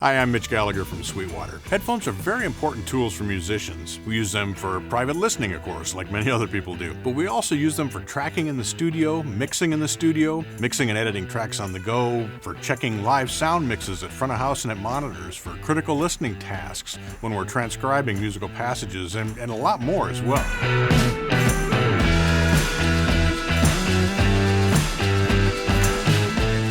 Hi, I'm Mitch Gallagher from Sweetwater. Headphones are very important tools for musicians. We use them for private listening, of course, like many other people do. But we also use them for tracking in the studio, mixing in the studio, mixing and editing tracks on the go, for checking live sound mixes at front of house and at monitors, for critical listening tasks, when we're transcribing musical passages, and a lot more as well.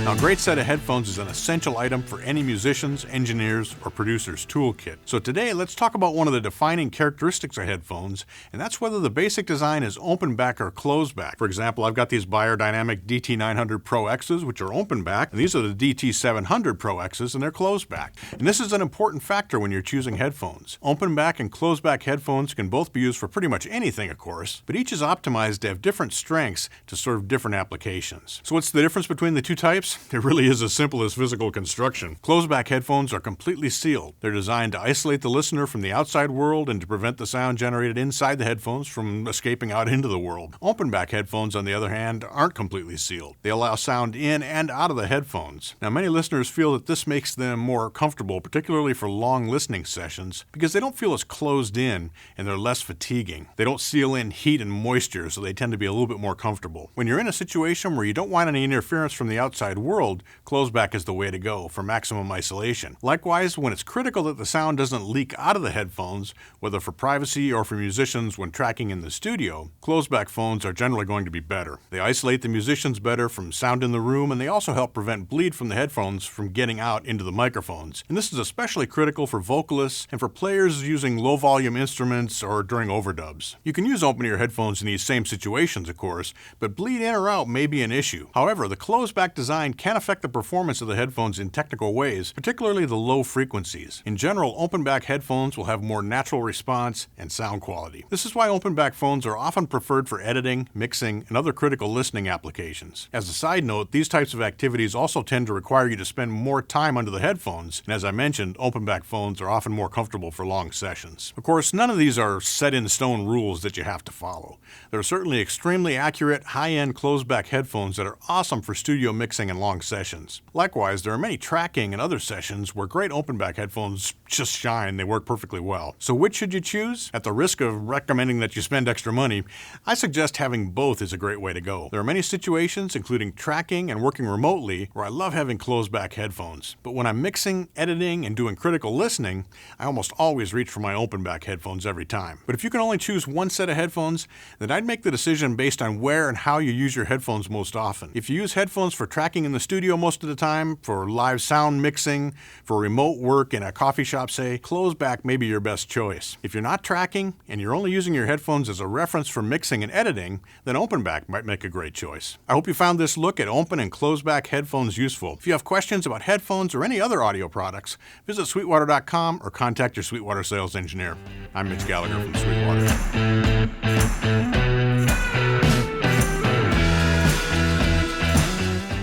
Now, a great set of headphones is an essential item for any musician's, engineer's, or producer's toolkit. So today, let's talk about one of the defining characteristics of headphones, and that's whether the basic design is open back or closed back. For example, I've got these Beyerdynamic DT900 Pro X's, which are open back, and these are the DT700 Pro X's, and they're closed back. And this is an important factor when you're choosing headphones. Open back and closed back headphones can both be used for pretty much anything, of course, but each is optimized to have different strengths to serve different applications. So what's the difference between the two types? It really is as simple as physical construction. Closed-back headphones are completely sealed. They're designed to isolate the listener from the outside world and to prevent the sound generated inside the headphones from escaping out into the world. Open-back headphones, on the other hand, aren't completely sealed. They allow sound in and out of the headphones. Now, many listeners feel that this makes them more comfortable, particularly for long listening sessions, because they don't feel as closed in and they're less fatiguing. They don't seal in heat and moisture, so they tend to be a little bit more comfortable. When you're in a situation where you don't want any interference from the outside world, closed back is the way to go for maximum isolation. Likewise, when it's critical that the sound doesn't leak out of the headphones, whether for privacy or for musicians when tracking in the studio, closed back phones are generally going to be better. They isolate the musicians better from sound in the room, and they also help prevent bleed from the headphones from getting out into the microphones. And this is especially critical for vocalists and for players using low volume instruments or during overdubs. You can use open ear headphones in these same situations, of course, but bleed in or out may be an issue. However, the closed back design can affect the performance of the headphones in technical ways, particularly the low frequencies. In general, open-back headphones will have more natural response and sound quality. This is why open-back phones are often preferred for editing, mixing, and other critical listening applications. As a side note, these types of activities also tend to require you to spend more time under the headphones, and as I mentioned, open-back phones are often more comfortable for long sessions. Of course, none of these are set-in-stone rules that you have to follow. There are certainly extremely accurate, high-end closed-back headphones that are awesome for studio mixing and long sessions. Likewise, there are many tracking and other sessions where great open-back headphones just shine. They work perfectly well. So which should you choose? At the risk of recommending that you spend extra money, I suggest having both is a great way to go. There are many situations, including tracking and working remotely, where I love having closed-back headphones. But when I'm mixing, editing, and doing critical listening, I almost always reach for my open-back headphones every time. But if you can only choose one set of headphones, then I'd make the decision based on where and how you use your headphones most often. If you use headphones for tracking in the studio most of the time, for live sound mixing, for remote work in a coffee shop, say, closed back may be your best choice. If you're not tracking and you're only using your headphones as a reference for mixing and editing, then open back might make a great choice. I hope you found this look at open and closed back headphones useful. If you have questions about headphones or any other audio products, visit sweetwater.com or contact your Sweetwater sales engineer. I'm Mitch Gallagher from Sweetwater.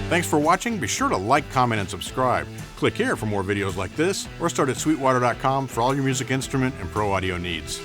Thanks for watching. Be sure to like, comment, and subscribe. Click here for more videos like this, or start at sweetwater.com for all your music instrument and pro audio needs.